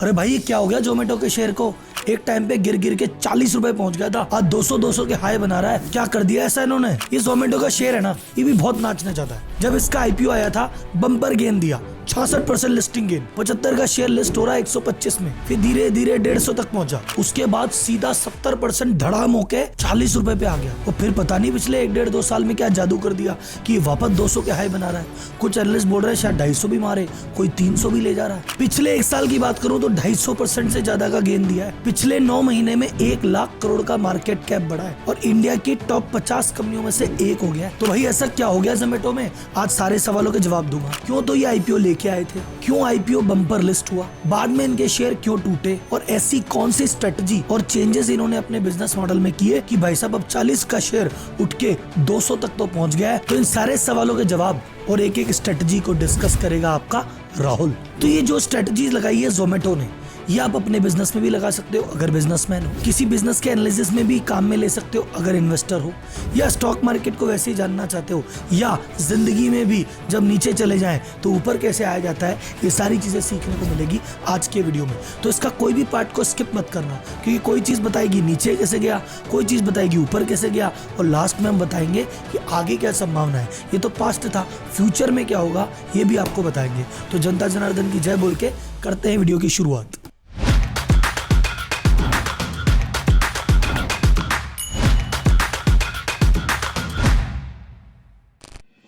अरे भाई ये क्या हो गया जोमेटो के शेयर को? एक टाइम पे गिर गिर के 40 रुपए पहुंच गया था, आज 200 के हाई बना रहा है। क्या कर दिया ऐसा इन्होंने? ये जोमेटो का शेयर है ना, ये भी बहुत नाचना चाहता है। जब इसका आईपीओ आया था बम्पर गेन दिया, 66% लिस्टिंग गेन, 75 का शेयर लिस्ट हो रहा है 125 में, फिर धीरे धीरे 150 तक पहुंचा। उसके बाद सीधा 70% धड़ाम होके 40 रुपए पे आ गया। और फिर पता नहीं पिछले 1-1.5-2 साल में क्या जादू कर दिया कि वापस 200 के हाई बना रहा है। कुछ एनालिस्ट बोल रहे हैं शायद 250 भी मारे, कोई 300 भी ले जा रहा है। पिछले 1 साल की बात करूं तो 250% से ज्यादा का गेन दिया है। पिछले 9 महीने में 1 लाख करोड़ का मार्केट कैप बढ़ा है और इंडिया की टॉप 50 कंपनियों में से एक हो गया है। तो भाई ऐसा क्या हो गया जोमेटो में? आज सारे सवालों के जवाब दूंगा। क्यों तो ये आईपीओ लेके आए थे, क्यों आईपीओ बम्पर लिस्ट हुआ, बाद में इनके शेयर क्यों टूटे, और ऐसी कौन सी स्ट्रेटजी और चेंजेस इन्होंने अपने बिजनेस मॉडल में किए कि भाई साहब अब 40 का शेयर उठ के 200 तक तो पहुंच गया है। तो इन सारे सवालों के जवाब और एक एक स्ट्रेटजी को डिस्कस करेगा आपका राहुल। तो ये जो स्ट्रेटजी लगाई है जोमेटो ने, ये आप अपने बिजनेस में भी लगा सकते हो अगर बिजनेसमैन हो, किसी बिजनेस के एनालिसिस में भी काम में ले सकते हो अगर इन्वेस्टर हो, या स्टॉक मार्केट को वैसे ही जानना चाहते हो, या जिंदगी में भी जब नीचे चले जाएं तो ऊपर कैसे आया जाता है। ये सारी चीजें सीखने को मिलेगी आज के वीडियो में। तो इसका कोई भी पार्ट को स्किप मत करना, क्योंकि कोई चीज बताएगी नीचे कैसे गया, कोई चीज बताएगी ऊपर कैसे गया, और लास्ट में हम बताएंगे कि आगे क्या संभावना है। ये तो पास्ट था, फ्यूचर में क्या होगा ये भी आपको बताएंगे। तो जनता जनार्दन की जय बोल के करते हैं वीडियो की शुरुआत।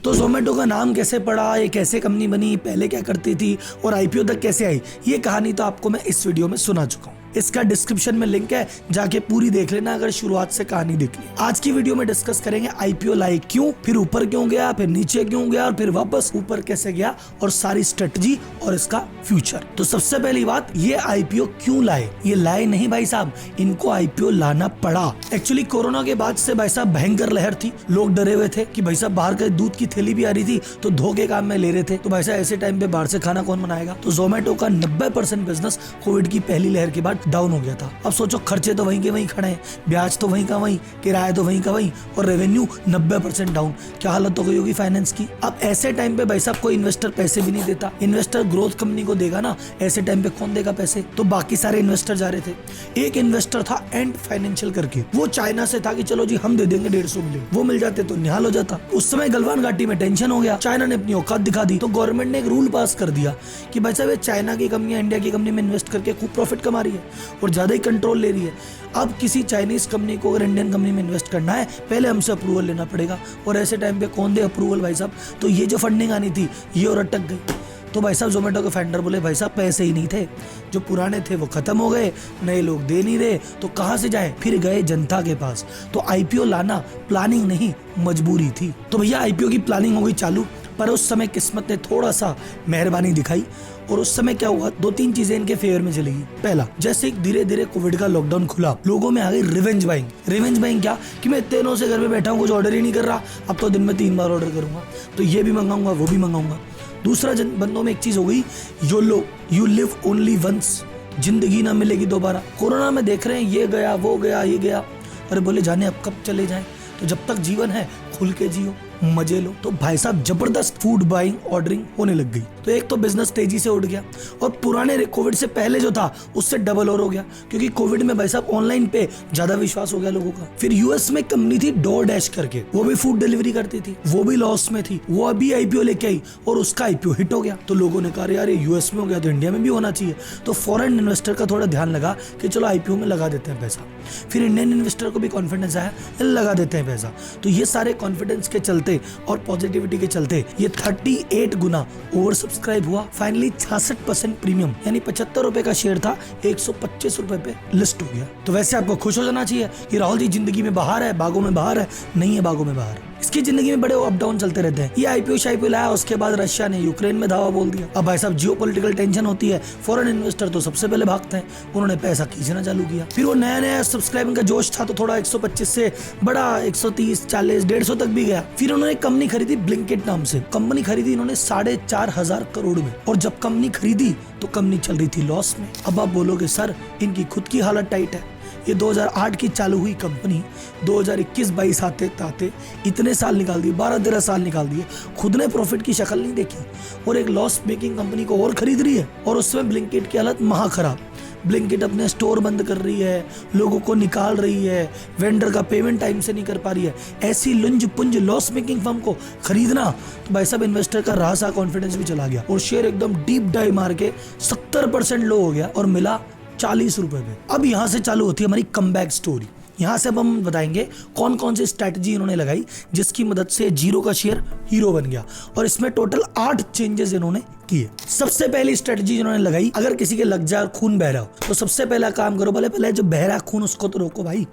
तो जोमेटो का नाम कैसे पड़ा, ये कैसे कंपनी बनी, पहले क्या करती थी और आईपीओ तक कैसे आई, ये कहानी तो आपको मैं इस वीडियो में सुना चुका हूँ। इसका डिस्क्रिप्शन में लिंक है, जाके पूरी देख लेना अगर शुरुआत से कहानी देखनी। आज की वीडियो में डिस्कस करेंगे आईपीओ लाए क्यों, फिर ऊपर क्यों गया, फिर नीचे क्यों गया, और फिर वापस ऊपर कैसे गया, और सारी स्ट्रेटजी और इसका फ्यूचर। तो सबसे पहली बात, ये आईपीओ क्यों लाए? ये लाए नहीं भाई साहब, इनको आईपीओ लाना पड़ा। एक्चुअली कोरोना के बाद से भाई साहब भयंकर लहर थी, लोग डरे हुए थे कि भाई साहब बाहर के दूध की थैली भी आ रही थी तो धोखे काम में ले रहे थे। तो भाई साहब ऐसे टाइम पे बाहर से खाना कौन बनाएगा? तो जोमेटो का 90% बिजनेस कोविड की पहली लहर के बाद डाउन हो गया था। अब सोचो खर्चे तो वहीं के वहीं खड़े हैं, ब्याज तो वहीं का वहीं, किराया तो वहीं का वहीं, और रेवेन्यू 90% डाउन। क्या हालत हो गई होगी फाइनेंस की? अब ऐसे टाइम पे भाई साहब कोई इन्वेस्टर पैसे भी नहीं देता। इन्वेस्टर ग्रोथ कंपनी को देगा ना, ऐसे टाइम पे कौन देगा पैसे? तो बाकी सारे इन्वेस्टर जा रहे थे। एक इन्वेस्टर था एंड फाइनेंशियल करके, वो चाइना से था कि चलो जी हम दे देंगे 150 मिलियन, वो मिल जाते तो निहाल हो जाता। उस समय गलवान घाटी में टेंशन हो गया, चाइना ने अपनी औकात दिखा दी। तो गवर्नमेंट ने एक रूल पास कर दिया कि भाई साहब चाइना की कंपनियां इंडिया की कंपनी में इन्वेस्ट करके खूब प्रॉफिट कमा रही है और ज्यादा ही कंट्रोल ले रही है। अब किसी चाइनीज कंपनी को अगर इंडियन कंपनी में इन्वेस्ट करना है, पहले हमसे अप्रूवल लेना पड़ेगा। और ऐसे टाइम पे कौन दे अप्रूवल भाई साहब? तो ये जो फंडिंग आनी थी ये और अटक गई। तो भाई साहब जोमेटो के फाउंडर बोले भाई साहब पैसे ही नहीं थे, जो पुराने थे वो खत्म हो गए, नए लोग दे नहीं रहे, तो कहां से जाए? फिर गए जनता के पास। तो आईपीओ लाना प्लानिंग नहीं, मजबूरी थी। तो भैया आईपीओ की प्लानिंग हो गई चालू, पर उस समय किस्मत ने थोड़ा सा मेहरबानी दिखाई। और उस समय क्या हुआ, 2-3 चीजें इनके फेवर में चलेगी। पहला, जैसे धीरे धीरे कोविड का लॉकडाउन खुला, लोगों में आ गई रिवेंज बाइंग। रिवेंज बाइंग क्या कि मैं इतने दिनों से घर में बैठा हूँ, कुछ ऑर्डर ही नहीं कर रहा, अब तो दिन में 3 बार ऑर्डर करूंगा, तो ये भी मंगाऊंगा वो भी मंगाऊंगा। दूसरा, बंदों में एक चीज हो गई, YOLO, you live only once, जिंदगी ना मिलेगी दोबारा। कोरोना में देख रहे हैं ये गया वो गया ये गया, अरे बोले जाने अब कब चले जाएं, तो जब तक जीवन है खुल के जियो, मजे लो। तो भाई साहब जबरदस्त फूड बाइंग ऑर्डरिंग होने लग गई। तो एक तो बिजनेस तेजी से उठ गया, और पुराने कोविड से पहले जो था उससे डबल और हो गया, क्योंकि कोविड में भाई साहब ऑनलाइन पे ज्यादा विश्वास हो गया लोगों का। फिर यूएस में कंपनी थी डोरडैश करके, वो भी फूड डिलीवरी करती थी, वो भी लॉस में थी, वो अभी आईपीओ लेके आई और उसका आईपीओ हिट हो गया। तो लोगों ने कहा यार यूएस में हो गया तो इंडिया में भी होना चाहिए। तो फॉरेन इन्वेस्टर का थोड़ा ध्यान लगा कि चलो आईपीओ में लगा देते हैं पैसा। फिर इंडियन इन्वेस्टर को भी कॉन्फिडेंस आया, लगा देते हैं पैसा। तो ये सारे कॉन्फिडेंस के चलते और पॉजिटिविटी के चलते ये 38 गुना ओवर सब्सक्राइब हुआ। फाइनली 66% प्रीमियम यानी 75 रुपए का शेयर था, 125 रुपए पे लिस्ट हो गया। तो वैसे आपको खुश हो जाना चाहिए कि राहुल जी जिंदगी में बाहर है, बागों में बाहर है, नहीं है बागों में बाहर। इसकी जिंदगी में बड़े अप डाउन चलते रहते हैं। ये आईपीओ शाईपीओ लाया, उसके बाद रशिया ने यूक्रेन में धावा बोल दिया। अब भाई साहब जियोपॉलिटिकल टेंशन होती है, फॉरेन इन्वेस्टर तो सबसे पहले भागते हैं, उन्होंने पैसा खींचना चालू किया। फिर वो नया नया सब्सक्राइबिंग का जोश था, तो थोड़ा 125 से बड़ा 130, 40, 150 तक भी गया। फिर उन्होंने कंपनी खरीदी ब्लिंकिट नाम से, कंपनी खरीदी इन्होंने 4,500 करोड़ में, और जब कंपनी खरीदी तो कंपनी चल रही थी लॉस में। अब आप बोलोगे सर इनकी खुद की हालत टाइट है, ये 2008 की चालू हुई कंपनी 2021-22 आते आते इतने साल निकाल दिए, 12-13 साल निकाल दिए, खुद ने प्रॉफिट की शक्ल नहीं देखी और एक लॉस मेकिंग कंपनी को और खरीद रही है। और उसमें ब्लिंकिट की हालत महा खराब। ब्लिंकिट अपने स्टोर बंद कर रही है, लोगों को निकाल रही है, वेंडर का पेमेंट टाइम से नहीं कर पा रही है। ऐसी लुंज पुंज लॉस मेकिंग फर्म को खरीदना, तो भाई साहब इन्वेस्टर का रहा सा कॉन्फिडेंस भी चला गया और शेयर एकदम डीप डाइव मार के 70% लो हो गया और मिला 40 रुपए में। अब यहाँ से चालू होती है हमारी कमबैक स्टोरी। यहाँ से अब हम बताएंगे कौन कौन सी स्ट्रैटेजी इन्होंने लगाई जिसकी मदद से जीरो का शेयर हीरो बन गया, और इसमें टोटल 8 चेंजेस इन्होंने किए। सबसे पहली स्ट्रेटजी जिन्होंने लगाई, अगर किसी के लग जाए खून बह रहा हो तो सबसे पहला काम करो, पहले जो बह रहा खून उसको तो रोको भाई।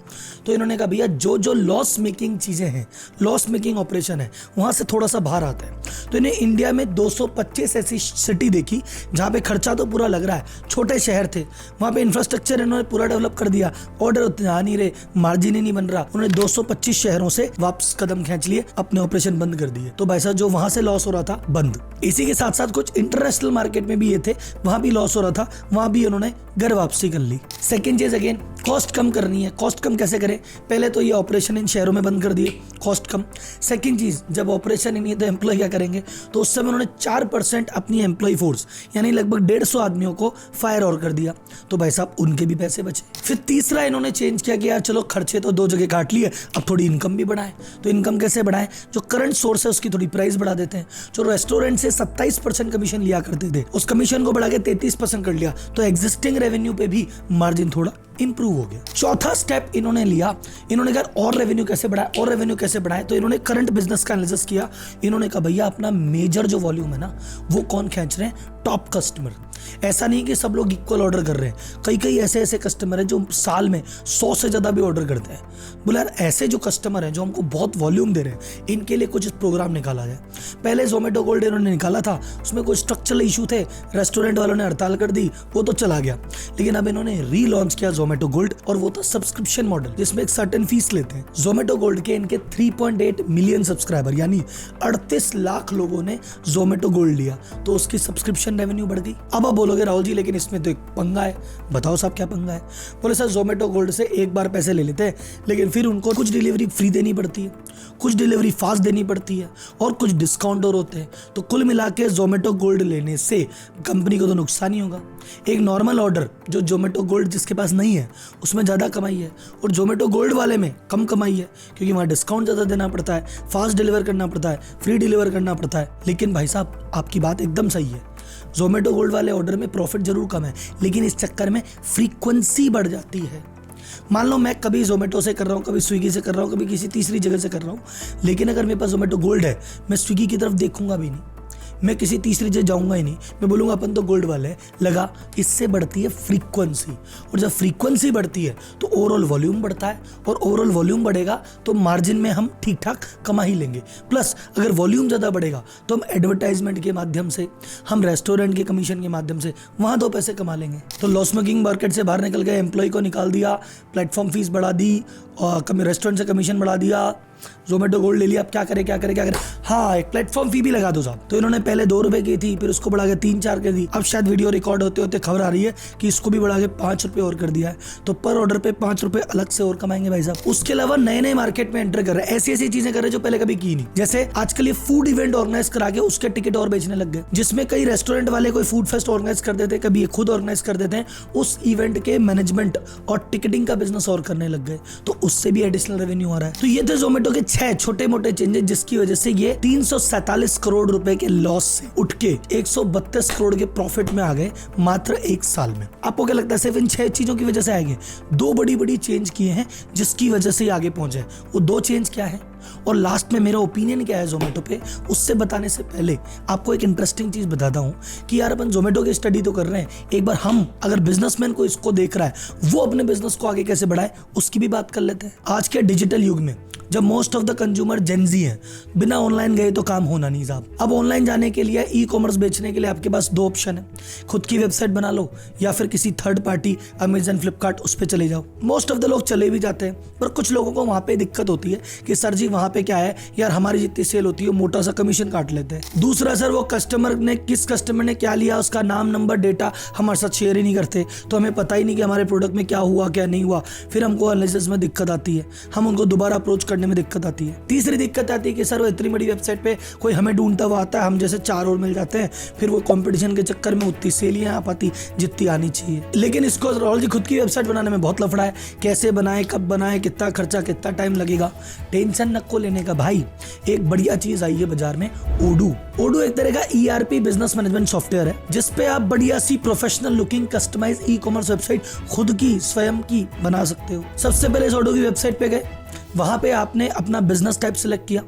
तो इन्होंने कहा भैया जो लॉस मेकिंग चीजें हैं, लॉस मेकिंग ऑपरेशन है, वहां से थोड़ा सा बाहर आता है। तो इन्हें इंडिया में 225 ऐसी सिटी देखी जहां पे खर्चा तो पूरा लग रहा है, छोटे शहर थे, वहां पे इंफ्रास्ट्रक्चर इन्होंने पूरा डेवलप कर दिया, ऑर्डर उतने आ नहीं रहे, मार्जिन ही नहीं बन रहा। उन्होंने 225 शहरों से वापस कदम खींच लिए, अपने ऑपरेशन बंद कर दिए। तो भाई साहब जो वहां से लॉस हो रहा था बंद। इसी के साथ साथ कुछ इंटरनेशनल मार्केट में भी ये थे, वहां भी लॉस हो रहा था, वहां भी उन्होंने घर वापसी कर ली। सेकंड चीज अगेन कॉस्ट कम करनी है। कॉस्ट कम कैसे करें? पहले तो ये ऑपरेशन इन शहरों में बंद कर दिए, कॉस्ट कम। सेकंड चीज, जब ऑपरेशन ही नहीं है तो एम्प्लॉय क्या करेंगे? तो उस समय उन्होंने 4% अपनी एम्प्लॉय फोर्स यानी लगभग 150 आदमियों को फायर और कर दिया। तो भाई साहब उनके भी पैसे बचे। फिर तीसरा इन्होंने चेंज किया कि यार चलो खर्चे तो 2 जगह काट लिए, अब थोड़ी इनकम भी बढ़ाएं। तो इनकम कैसे बढ़ाएं? जो करंट सोर्स है उसकी थोड़ी प्राइस बढ़ा देते हैं। जो रेस्टोरेंट से 27% कमीशन लिया करते थे, उस कमीशन को बढ़ा के 33% कर लिया, तो एग्जिस्टिंग रेवेन्यू पे भी मार्जिन थोड़ा इंप्रूव हो गया। चौथा स्टेप इन्होंने लिया, इन्होंने कहा और रेवेन्यू कैसे बढ़ाए, और रेवेन्यू कैसे बढ़ाए? तो इन्होंने करंट बिजनेस का एनालिसिस किया। इन्होंने कहा भैया अपना मेजर जो वॉल्यूम है ना, वो कौन खींच रहे हैं? Top customer. ऐसा नहीं कि सब लोग इक्वल ऑर्डर कर रहे हैं, कई ऐसे कस्टमर हैं जो साल में 100 से ज्यादा भी ऑर्डर करते हैं। बोला यार ऐसे जो कस्टमर हैं जो हमको बहुत वॉल्यूम दे रहे हैं, इनके लिए कुछ प्रोग्राम निकाला जाए। पहले जोमेटो गोल्ड इन्होंने निकाला था, उसमें कुछ स्ट्रक्चरल इशू थे, रेस्टोरेंट वालों ने हड़ताल कर दी, वो तो चला गया। लेकिन अब इन्होंने रीलॉन्च किया जोमेटो गोल्ड, और वो था सब्सक्रिप्शन मॉडल जिसमें एक सर्टेन फीस लेते हैं। जोमेटो गोल्ड के इनके 3.8 मिलियन सब्सक्राइबर यानी 38 लाख लोगों ने जोमेटो गोल्ड लिया, तो उसकी सब्सक्रिप्शन रेवेन्यू बढ़ गई। अब आप बोलोगे राहुल जी लेकिन इसमें तो एक पंगा है। बताओ साहब क्या पंगा है? बोले सर जोमेटो गोल्ड से एक बार पैसे ले लेते हैं, लेकिन फिर उनको कुछ डिलीवरी फ्री देनी पड़ती है, कुछ डिलीवरी फास्ट देनी पड़ती है, और कुछ डिस्काउंट और होते हैं। तो कुल मिला के जोमेटो गोल्ड लेने से कंपनी को तो नुकसान ही होगा। एक नॉर्मल ऑर्डर जो जोमेटो गोल्ड जिसके पास नहीं है उसमें ज्यादा कमाई है, और जोमेटो गोल्ड वाले में कम कमाई है, क्योंकि वहां डिस्काउंट ज्यादा देना पड़ता है, फास्ट डिलीवर करना पड़ता है, फ्री डिलीवर करना पड़ता है। लेकिन भाई साहब आपकी बात एकदम सही है, जोमेटो गोल्ड वाले ऑर्डर में प्रॉफिट जरूर कम है, लेकिन इस चक्कर में फ्रीक्वेंसी बढ़ जाती है। मान लो मैं कभी जोमेटो से कर रहा हूँ, कभी स्विगी से कर रहा हूँ, कभी किसी तीसरी जगह से कर रहा हूँ, लेकिन अगर मेरे पास जोमेटो गोल्ड है, मैं स्विगी की तरफ देखूंगा भी नहीं, मैं किसी तीसरी जगह जाऊंगा ही नहीं, मैं बोलूंगा अपन तो गोल्ड वाले हैं। लगा, इससे बढ़ती है फ्रीक्वेंसी, और जब फ्रीक्वेंसी बढ़ती है तो ओवरऑल वॉल्यूम बढ़ता है, और ओवरऑल वॉल्यूम बढ़ेगा तो मार्जिन में हम ठीक ठाक कमा ही लेंगे। प्लस अगर वॉल्यूम ज़्यादा बढ़ेगा तो हम एडवर्टाइजमेंट के माध्यम से, हम रेस्टोरेंट के कमीशन के माध्यम से वहाँ 2 पैसे कमा लेंगे। तो लॉस मेकिंग मार्केट से बाहर निकल गए, एम्प्लॉय को निकाल दिया, प्लेटफॉर्म फीस बढ़ा दी, और रेस्टोरेंट से कमीशन बढ़ा दिया, जोमेटो गोल्ड ले लिया। अब क्या करें? हाँ, एक प्लेटफॉर्म फी भी लगा दो साहब। तो इन्होंने पहले 2 रुपए की थी, फिर उसको बढ़ा के 3-4 कर दी। अब शायद वीडियो रिकॉर्ड होते होते खबर आ रही है कि इसको भी बढ़ा के 5 रुपए और कर दिया है। तो पर ऑर्डर पे 5 रुपए अलग से और कमाएंगे भाई साहब। उसके अलावा नए मार्केट में एंटर कर रहे हैं, ऐसी चीजें कर रहे हैं जो पहले कभी की नहीं। जैसे आजकल ये फूड इवेंट ऑर्गेनाइज करा के उसके टिकट और बेचने लग गए, जिसमें कई रेस्टोरेंट वाले कोई फूड फेस्ट ऑर्गेनाइज कर देते, कभी ये खुद ऑर्गेनाइज कर देते हैं। उस इवेंट के मैनेजमेंट और टिकटिंग का बिजनेस और करने लग गए, तो उससे भी एडिशनल रेवेन्यू आ रहा है। तो ये थे जोमेटो के 6 छोटे मोटे चेंजेस, जिसकी वजह से ये 347 करोड़ रुपए के लॉस से उठ के 132 करोड़ के प्रॉफिट में आ गए मात्र 1 साल में। आपको क्या लगता है सिर्फ इन 6 चीजों की वजह से आएंगे? 2 बड़ी चेंज किए हैं जिसकी वजह से आगे पहुंचे। वो 2 चेंज क्या है और लास्ट में मेरा ओपिनियन क्या है जोमेटो पे, उससे बताने से पहले आपको एक इंटरेस्टिंग चीज बताता हूं कि यार अपन जोमेटो की स्टडी तो कर रहे हैं, एक बार हम अगर बिजनेसमैन को इसको देख रहा है वो अपने बिजनेस को आगे कैसे बढ़ाए उसकी भी बात कर लेते हैं। आज के डिजिटल युग में जब most of the consumer Gen Z हैं, बिना ऑनलाइन गए तो काम होना नहीं साहब। अब ऑनलाइन जाने के लिए, ई कॉमर्स बेचने के लिए आपके पास 2 ऑप्शन है, खुद की वेबसाइट बना लो या फिर किसी थर्ड पार्टी अमेजन फ्लिपकार्ट उस पर चले जाओ। मोस्ट ऑफ द लोग चले भी जाते हैं, पर कुछ लोगों को वहां पे दिक्कत होती है कि सर जी वहां पे क्या है यार, हमारी जितनी सेल होती है मोटा सा कमीशन काट लेते हैं। दूसरा सर, वो कस्टमर ने किस कस्टमर ने क्या लिया, उसका नाम नंबर डेटा हमारे साथ शेयर ही नहीं करते, तो हमें पता ही नहीं कि हमारे प्रोडक्ट में क्या हुआ क्या नहीं हुआ। फिर हमको एनालिसिस में दिक्कत आती है, हम उनको दोबारा अप्रोच करने में दिक्कत आती है। तीसरी दिक्कत आती है कि सर वो इतनी बड़ी वेबसाइट पे कोई हमें ढूंढता हुआ आता है, हम जैसे 4 और मिल जाते हैं, फिर वो कंपटीशन के चक्कर में उतनी सेल ही आ पाती जितनी आनी चाहिए। लेकिन इसको ऑलरेडी खुद की वेबसाइट बनाने में बहुत लफड़ा है, कैसे बनाए, कब बनाए, कितना खर्चा, कितना टाइम लगेगा। टेंशन नको लेने का भाई, एक बढ़िया चीज आई है बाजार में, ओडू एक तरह का ERP बिजनेस मैनेजमेंट सॉफ्टवेयर है, जिसपे आप बढ़िया सी professional looking customise e-commerce website खुद की स्वयं की बना सकते हो। सबसे पहले इस ओडू की वेबसाइट पे गए, वहां पे आपने अपना बिजनेस टाइप सिलेक्ट किया,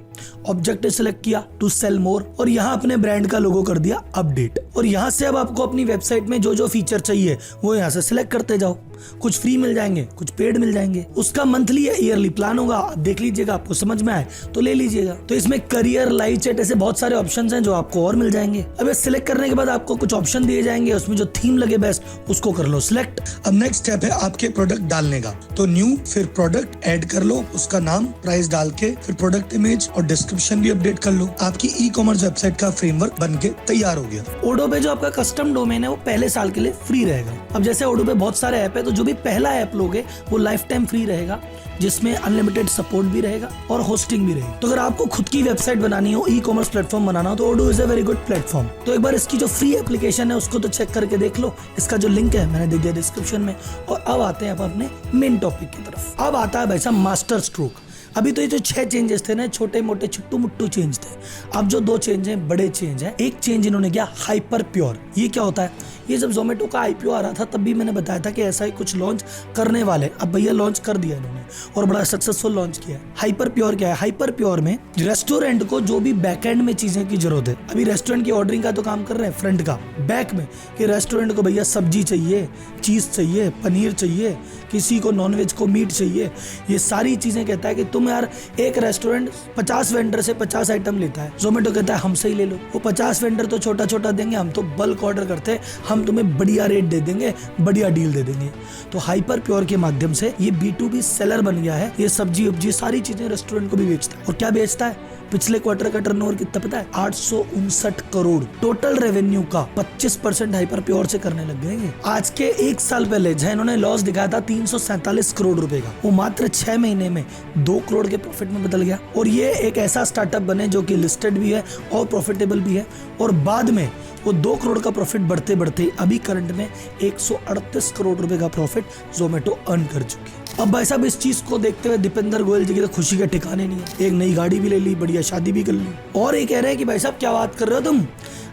ऑब्जेक्टिव सिलेक्ट किया टू सेल मोर, और यहाँ अपने ब्रांड का लोगो कर दिया अपडेट। और यहाँ से अब आपको अपनी वेबसाइट में जो जो फीचर चाहिए वो यहाँ से सिलेक्ट करते जाओ। कुछ फ्री मिल जाएंगे, कुछ पेड मिल जाएंगे। उसका मंथली या ईयरली प्लान होगा, आप देख लीजिएगा, आपको समझ में आए तो ले लीजिएगा। तो इसमें करियर, लाइव चैट, ऐसे बहुत सारे ऑप्शंस हैं जो आपको और मिल जाएंगे। अब ये सिलेक्ट करने के बाद आपको कुछ ऑप्शन दिए जाएंगे, उसमें जो थीम लगे बेस्ट उसको कर लो सिलेक्ट। अब नेक्स्ट स्टेप है आपके प्रोडक्ट डालने का, तो न्यू, फिर प्रोडक्ट ऐड कर लो, उसका नाम, प्राइस डाल के, फिर प्रोडक्ट इमेज और डिस्क्रिप्शन भी अपडेट कर लो। आपकी ई-कॉमर्स वेबसाइट का फ्रेमवर्क बन के तैयार हो गया। ओडो पे जो आपका कस्टम डोमेन है वो पहले साल के लिए फ्री रहेगा। अब जैसे ओडो पे बहुत सारे ऐप है, तो जो भी पहला ऐप लोगे वो लाइफ टाइम फ्री रहेगा, जिसमें अनलिमिटेड सपोर्ट भी रहेगा और होस्टिंग भी रहेगी। तो अगर आपको खुद की वेबसाइट बनानी हो, ई-कॉमर्स प्लेटफॉर्म बनाना हो, तो Odoo is a very good platform. तो एक बार इसकी जो फ्री एप्लीकेशन है उसको तो चेक करके देख लो, इसका जो लिंक है मैंने दे दिया डिस्क्रिप्शन में। और अब आते हैं आप अपने मेन टॉपिक की तरफ। अब आता है भाई साहब मास्टर स्ट्रोक। अभी तो ये जो 6 चेंजेस थे ना, छोटे मोटे छुट्टू मुट्टू चेंज थे। अब जो 2 चेंज हैं, बड़े चेंज है। एक चेंज इन्होंने किया, हाइपर प्योर। ये क्या होता है? ये जब जोमेटो का IPO आ रहा था तब भी मैंने बताया था कि ऐसा ही कुछ लॉन्च करने वाले। अब भैया लॉन्च कर दिया इन्होंने और बड़ा सक्सेसफुल लॉन्च किया है। हाइपर प्योर क्या है? हाइपर प्योर में रेस्टोरेंट को जो भी बैक एंड में चीजें की जरूरत है, अभी रेस्टोरेंट की ऑर्डरिंग का तो काम कर रहे हैं फ्रंट का, बैक में कि रेस्टोरेंट को भैया सब्जी चाहिए, चीज चाहिए, पनीर चाहिए, किसी को नॉनवेज को मीट चाहिए, ये सारी चीजें कहता है कि तुम यार, एक रेस्टोरेंट 50 वेंडर से 50 आइटम लेता है, जोमेटो कहता है हमसे ही ले लो। वो 50 वेंडर तो छोटा छोटा देंगे, हम तो बल्क ऑर्डर करते हैं, हम तुम्हें बढ़िया रेट दे देंगे, बढ़िया डील दे देंगे। तो हाइपर प्योर के माध्यम से ये B2B सेलर बन गया है। ये सब्जी उब्जी सारी चीजें रेस्टोरेंट को भी बेचता है। और क्या बेचता है? पिछले क्वार्टर का टर्नओवर कितना पता है? 859 करोड़। टोटल रेवेन्यू का 25% हाइपर प्योर से करने लग गए। आज के 1 साल पहले जहां इन्होंने लॉस दिखाया था 347 करोड़ रुपए का, वो मात्र 6 महीने में 2 करोड़ के प्रॉफिट में बदल गया। और ये एक ऐसा स्टार्टअप बने जो कि लिस्टेड भी है और प्रॉफिटेबल भी है। और बाद में वो 2 करोड़ का प्रॉफिट बढ़ते बढ़ते अभी करंट में 138 करोड़ रुपए का प्रॉफिट जोमेटो अर्न कर चुकी है। अब भाई साहब इस चीज को देखते हुए दीपेंद्र गोयल जी की तो खुशी के ठिकाने नहीं है। एक नई गाड़ी भी ले ली, बढ़िया शादी भी कर ली, और ये कह रहे हैं कि भाई साहब क्या बात कर रहे हो तुम,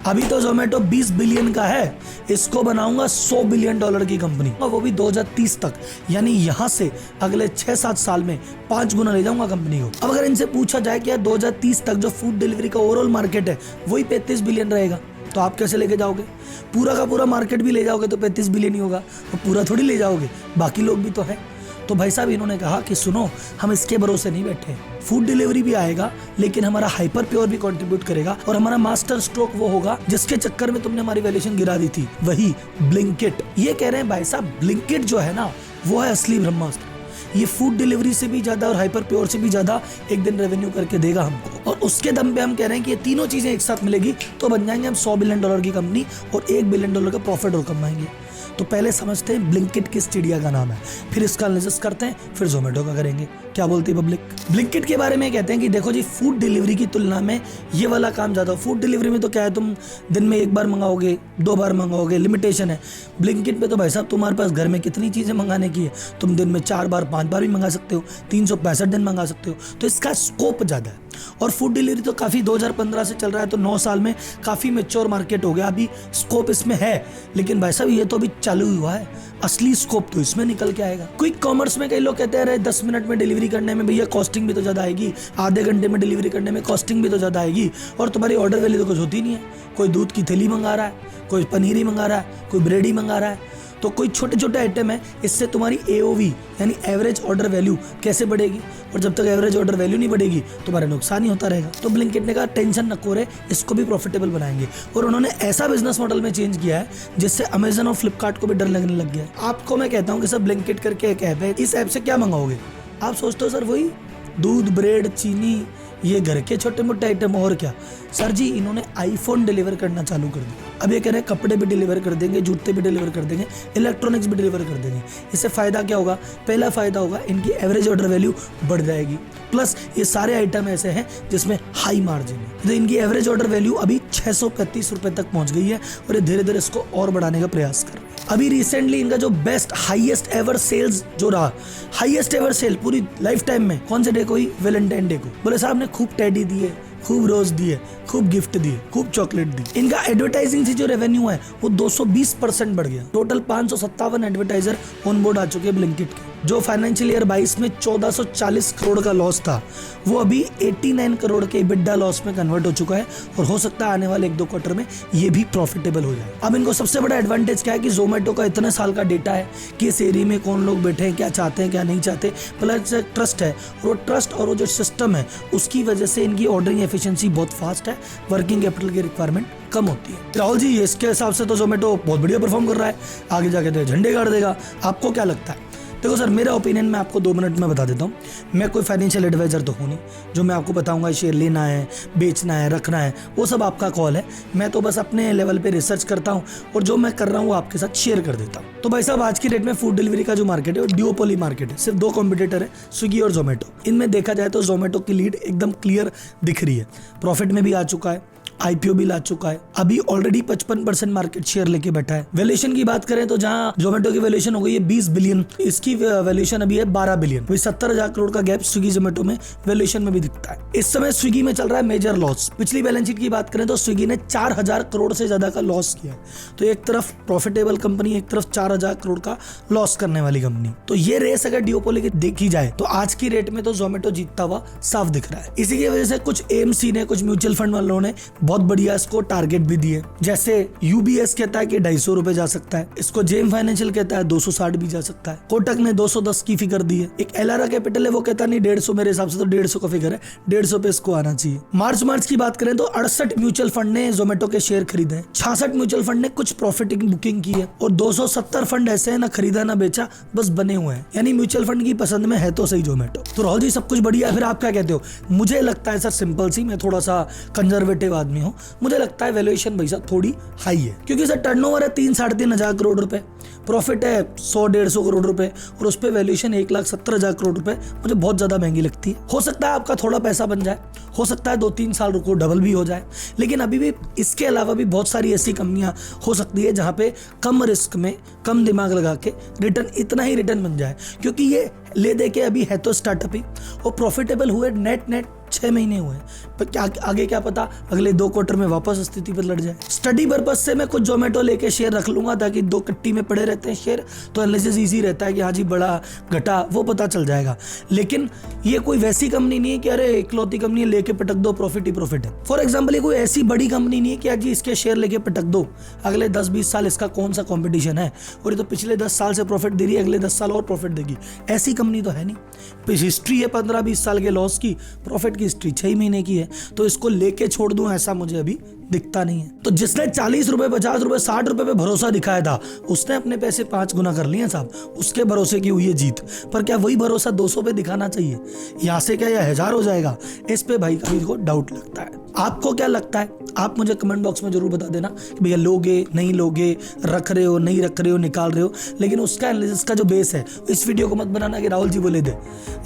अभी तो जोमेटो 20 बिलियन का है, इसको बनाऊंगा $100 बिलियन की कंपनी, और वो भी 2030 तक। यानी यहाँ से अगले 6-7 साल में 5 गुना ले जाऊंगा कंपनी को। अब अगर इनसे पूछा जाए कि 2030 तक जो फूड डिलीवरी का ओवरऑल मार्केट है वही 35 बिलियन रहेगा, तो आप कैसे लेके जाओगे? पूरा का पूरा मार्केट भी ले जाओगे तो 35 बिलियन ही होगा, और पूरा थोड़ी ले जाओगे, बाकी लोग भी तो है। तो भाई साहब इन्होंने कहा कि सुनो, हम इसके भरोसे नहीं बैठे, फूड डिलीवरी भी आएगा लेकिन हमारा हाइपर प्योर भी कंट्रीब्यूट करेगा, और हमारा मास्टर स्ट्रोक वो होगा जिसके चक्कर में तुमने हमारी वैल्यूएशन गिरा दी थी, वही ब्लिंकिट। ये कह रहे हैं भाई साहब ब्लिंकिट जो है ना, वो है असली ब्रह्मास्त्र। ये फूड डिलीवरी से भी ज्यादा और हाइपर प्योर से भी ज्यादा एक दिन रेवेन्यू करके देगा हमको, और उसके दम पे हम कह रहे हैं कि ये तीनों चीजें एक साथ मिलेगी तो बन जाएंगे हम $100 बिलियन की कंपनी, और $1 बिलियन का प्रॉफिट और कमाएंगे। तो पहले समझते हैं ब्लिंकिट किस चिड़िया का नाम है, फिर इसका एनालिसिस करते हैं, फिर जोमेटो का करेंगे। क्या बोलती है पब्लिक? ब्लिंकिट के बारे में कहते हैं कि देखो जी, फूड डिलीवरी की तुलना में ये वाला काम ज्यादा। फूड डिलीवरी में तो क्या है, तुम दिन में 1 बार मंगाओगे, 2 बार मंगाओगे, लिमिटेशन है। ब्लिंकिट पे तो भाई साहब तुम्हारे पास घर में कितनी चीजें मंगाने की है, तुम दिन में 4 बार 5 बार भी मंगा सकते हो, 365 दिन मंगा सकते हो, तो इसका स्कोप ज्यादा है। और फूड डिलीवरी तो काफी 2015 से चल रहा है, तो 9 साल में काफी मैच्योर मार्केट हो गया, अभी स्कोप इसमें है। लेकिन भाई साहब ये तो अभी चालू हुआ है, असली स्कोप तो इसमें निकल के आएगा। क्विक कॉमर्स में कई लोग कहते हैं अरे 10 मिनट में डिलीवरी करने में भैया कॉस्टिंग भी तो ज्यादा आएगी, आधे घंटे में डिलीवरी करने में कॉस्टिंग भी तो ज्यादा आएगी, और तुम्हारी ऑर्डर वैल्यू तो कुछ होती नहीं है। कोई दूध की थैली मंगा रहा है, कोई पनीर ही मंगा रहा है, कोई ब्रेड ही मंगा रहा है, तो कोई छोटे छोटे आइटम है, इससे तुम्हारी AOV यानी एवरेज ऑर्डर वैल्यू कैसे बढ़ेगी? और जब तक एवरेज ऑर्डर वैल्यू नहीं बढ़ेगी तुम्हारा नुकसान ही होता रहेगा। तो ब्लिंकिट ने कहा टेंशन नको रे, इसको भी प्रॉफिटेबल बनाएंगे, और उन्होंने ऐसा बिजनेस मॉडल में चेंज किया है जिससे अमेजन और फ्लिपकार्ट को भी डर लगने लग गया है। आपको मैं कहता हूँ कि सर ब्लिंकिट करके एक ऐप है, इस ऐप से क्या मंगाओगे? आप सोचते हो सर वही दूध, ब्रेड, चीनी, ये घर के छोटे मोटे आइटम और क्या। सर जी इन्होंने आईफोन डिलीवर करना चालू कर दिया। अब ये कह रहे हैं कपड़े भी डिलीवर कर देंगे, जूते भी डिलीवर कर देंगे, इलेक्ट्रॉनिक्स भी डिलीवर कर देंगे। इससे फ़ायदा क्या होगा? पहला फ़ायदा होगा इनकी एवरेज ऑर्डर वैल्यू बढ़ जाएगी, प्लस ये सारे आइटम ऐसे हैं जिसमें हाई मार्जिन है। तो इनकी एवरेज ऑर्डर वैल्यू अभी 635 रुपये तक पहुंच गई है और ये धीरे धीरे इसको और बढ़ाने का प्रयास कर रहे हैं। अभी रिसेंटली इनका जो बेस्ट हाईएस्ट एवर सेल्स जो रहा, हाईएस्ट एवर सेल पूरी लाइफ टाइम में कौन से डे को हुई? वैलेंटाइन डे को। बोले साहब ने खूब टेडी दिए, खूब रोज दिए, खूब गिफ्ट दिए, खूब चॉकलेट दी। इनका एडवर्टाइजिंग से जो रेवेन्यू है वो 220% बढ़ गया। टोटल 557 एडवर्टाइजर ऑन बोर्ड आ चुके हैं ब्लिंकिट के। जो फाइनेंशियल ईयर 22 में 1440 करोड़ का लॉस था वो अभी 89 करोड़ के EBITDA लॉस में कन्वर्ट हो चुका है और हो सकता है आने वाले 1-2 क्वार्टर में ये भी प्रॉफिटेबल हो जाए। अब इनको सबसे बड़ा एडवांटेज क्या है कि जोमेटो का इतने साल का डेटा है कि इस एरिया में कौन लोग बैठे हैं, क्या चाहते हैं, क्या नहीं चाहते, प्लस ट्रस्ट है। और वो ट्रस्ट और वो जो सिस्टम है उसकी वजह से इनकी ऑर्डरिंग एफिशिएंसी बहुत फास्ट है, वर्किंग कैपिटल की रिक्वायरमेंट कम होती है। राहुल जी इसके हिसाब से तो जोमेटो बहुत बढ़िया परफॉर्म कर रहा है, आगे जाके तो झंडे गाड़ देगा। आपको क्या लगता है? देखो सर मेरा ओपिनियन मैं आपको 2 मिनट में बता देता हूँ। मैं कोई फाइनेंशियल एडवाइजर तो हूँ नहीं जो मैं आपको बताऊंगा शेयर लेना है, बेचना है, रखना है, वो सब आपका कॉल है। मैं तो बस अपने लेवल पे रिसर्च करता हूँ और जो मैं कर रहा हूँ वो आपके साथ शेयर कर देता हूँ। तो भाई साहब आज की डेट में फूड डिलीवरी का जो मार्केट है वो ड्यूओपोली मार्केट है। सिर्फ 2 कॉम्पिटिटर है, स्विगी और जोमेटो। इनमें देखा जाए तो जोमेटो की लीड एकदम क्लियर दिख रही है। प्रॉफिट में भी आ चुका है, IPO भी ला चुका है, अभी ऑलरेडी 55% मार्केट शेयर लेके बैठा है। वैल्यूएशन की बात करें तो जहां जोमेटो की वैल्यूएशन हो गई है 20 बिलियन, इसकी वैल्यूएशन अभी है 12 बिलियन। वही 70,000 करोड़ का गैप स्विगी जोमेटो में वैल्यूएशन में भी दिखता है। इस समय स्विगी में चल रहा है मेजर लॉस। पिछली बैलेंस शीट की बात करें तो स्विगी ने 4000 करोड़ से ज्यादा का लॉस किया है। तो एक तरफ प्रॉफिटेबल कंपनी, एक तरफ 4000 करोड़ का लॉस करने वाली कंपनी। तो ये रेस अगर ड्यूओपोली की देखी जाए तो आज की रेट में तो जोमेटो जीतता हुआ साफ दिख रहा है। इसी की वजह से कुछ AMC ने, कुछ म्यूचुअल फंड वालों ने बहुत बढ़िया इसको टारगेट भी दिए। जैसे UBS कहता है कि 250 रुपए जा सकता है, इसको जेम फाइनेंशियल कहता है 260 भी जा सकता है, कोटक ने 210 की फिगर दी है, एक एलारा कैपिटल है वो कहता नहीं 150, मेरे हिसाब से तो 150 का फिगर है, 150 पे इसको आना चाहिए। मार्च की बात करें तो 68 म्यूचुअल फंड ने जोमेटो के शेयर खरीदे हैं, 66 म्यूचुअल फंड ने कुछ प्रॉफिट बुकिंग की है और 270 फंड ऐसे है ना खरीदा ना बेचा, बस बने हुए हैं। यानी म्यूचुअल फंड की पसंद में है तो सही जोमेटो। तो राहुल जी सब कुछ बढ़िया है, फिर आप क्या कहते हो? मुझे लगता है सर सिंपल सी, मैं थोड़ा सा कंजर्वेटिव आदमी हूँ, मुझे लगता है वैल्यूएशन भाई साहब थोड़ी हाई है। क्योंकि सर टर्नओवर है 3-3.5 हजार करोड़ रुपए, प्रॉफिट है 100-150 करोड़ रुपए और उस पर वैल्यूएशन 1,70,000 करोड़ रुपए मुझे बहुत ज्यादा महंगी लगती है। हो सकता है आपका थोड़ा पैसा बन जाए, हो सकता है 2-3 साल रुको डबल भी हो जाए, लेकिन अभी भी इसके अलावा भी बहुत सारी ऐसी कंपनियां हो सकती है जहां पे कम रिस्क में कम दिमाग लगा के रिटर्न, इतना ही रिटर्न बन जाए। क्योंकि ये ले दे के अभी है तो स्टार्टअप ही, और प्रॉफिटेबल हुए नेट 6 महीने हुए, पर क्या आगे क्या पता अगले 2 क्वार्टर में वापस स्थिति पर लड़ जाए। स्टडी पर्पज से मैं कुछ जोमेटो लेके शेयर रख लूंगा ताकि 2 कट्टी में पड़े रहते हैं शेयर, तो एनालिसिस इजी रहता है कि हाँ जी बड़ा घटा वो पता चल जाएगा। लेकिन ये कोई वैसी कंपनी नहीं है कि अरे इकलौती कंपनी लेके पटक दो, प्रॉफिट ही प्रॉफिट है। फॉर एग्जाम्पल ये कोई ऐसी बड़ी कंपनी नहीं है कि आज इसके शेयर लेके पटक दो, अगले 10-20 साल इसका कौन सा कॉम्पिटिशन है, और ये तो पिछले 10 साल से प्रॉफिट दे रही है, अगले 10 साल और प्रॉफिट देगी। ऐसी कंपनी तो है नहीं। हिस्ट्री है 15-20 साल के लॉस की, प्रॉफिट की हिस्ट्री 6 महीने की है, तो इसको लेके छोड़ दूं ऐसा मुझे अभी दिखता नहीं है। तो जिसने 40 रुपए, 50 रुपए, 60 रुपए पे भरोसा दिखाया था उसने अपने पैसे 5 गुना कर लिए साहब, उसके भरोसे की हुई है जीत। पर क्या वही भरोसा 200 पे दिखाना चाहिए? यहाँ से क्या यह 1000 हो जाएगा? इस पे भाई कभी को डाउट लगता है। आपको क्या लगता है? आप मुझे कमेंट बॉक्स में जरूर बता देना कि भैया लोगे नहीं लोगे, रख रहे हो नहीं रख रहे हो, निकाल रहे हो, लेकिन उसका एनालिसिस का जो बेस है इस वीडियो को मत बनाना कि राहुल जी बोले दे।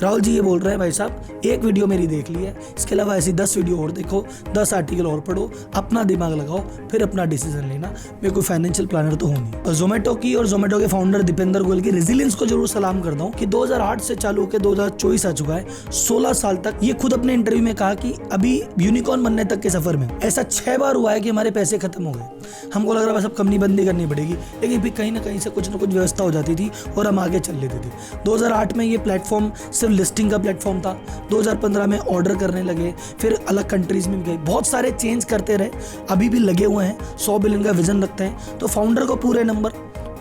राहुल जी ये बोल रहे हैं भाई साहब एक वीडियो मेरी देख ली है, इसके अलावा ऐसी 10 वीडियो और देखो, 10 आर्टिकल और पढ़ो, अपना दिमाग लगाओ, फिर अपना डिसीजन लेना। मैं कोई फाइनेंशियल प्लानर तो हूँ नहीं। जोमेटो की और जोमेटो के फाउंडर दीपेंद्र गोयल की रेजिलियंस को जरूर सलाम करता हूँ कि 2008 से चालू होकर 2024 आ चुका है, 16 साल तक। ये खुद अपने इंटरव्यू में कहा कि अभी यूनिकॉर्न बनने तक के सफर में ऐसा 6 बार हुआ है कि हमारे पैसे खत्म हो गए। हमको लग रहा है बस अब कंपनी बंदी करनी पड़ेगी, लेकिन फिर कहीं ना कहीं से कुछ ना कुछ व्यवस्था हो जाती थी और हम आगे चल लेते थे। 2008 में ये प्लेटफॉर्म सिर्फ लिस्टिंग का प्लेटफॉर्म था, 2015 में ऑर्डर करने लगे, फिर अलग कंट्रीज में भी गए, बहुत सारे चेंज करते रहे, अभी भी लगे हुए हैं, 100 बिलियन का विजन रखते हैं। तो फाउंडर को पूरे नंबर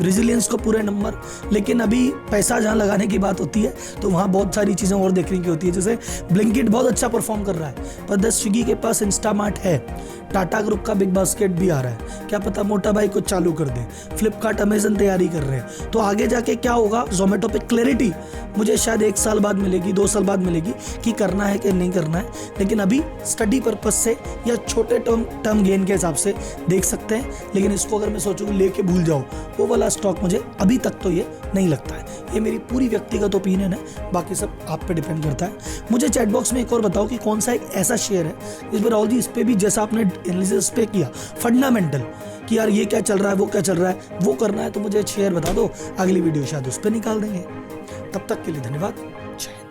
रेजिलियंस को पूरे नंबर। लेकिन अभी पैसा जहाँ लगाने की बात होती है तो वहाँ बहुत सारी चीज़ें और देखने की होती है। जैसे ब्लिंकिट बहुत अच्छा परफॉर्म कर रहा है, पर स्विगी के पास इंस्टामार्ट है, टाटा ग्रुप का बिग बास्केट भी आ रहा है, क्या पता मोटा भाई कुछ चालू कर दे, फ्लिपकार्ट अमेजन तैयारी कर रहे हैं। तो आगे जाके क्या होगा जोमेटो पे क्लैरिटी मुझे शायद 1 साल बाद मिलेगी, 2 साल बाद मिलेगी कि करना है कि नहीं करना है। लेकिन अभी स्टडी पर्पज से या छोटे टर्म गेन के हिसाब से देख सकते हैं। लेकिन इसको अगर मैं सोचूं लेके भूल जाओ वो वाला स्टॉक, मुझे अभी तक तो ये नहीं लगता है। ये मेरी पूरी व्यक्तिगत ओपिनियन है, बाकी सब आप पे डिपेंड करता है। मुझे चैट बॉक्स में एक और बताओ कि कौन सा एक ऐसा शेयर है इस बार राहुल जी इस पे भी जैसा आपने एनालिसिस पे किया फंडामेंटल कि यार ये क्या चल रहा है, वो क्या चल रहा है, वो करना है, तो मुझे शेयर बता दो, अगली वीडियो शायद उस पर निकाल देंगे। तब तक के लिए धन्यवाद, जय हिंद।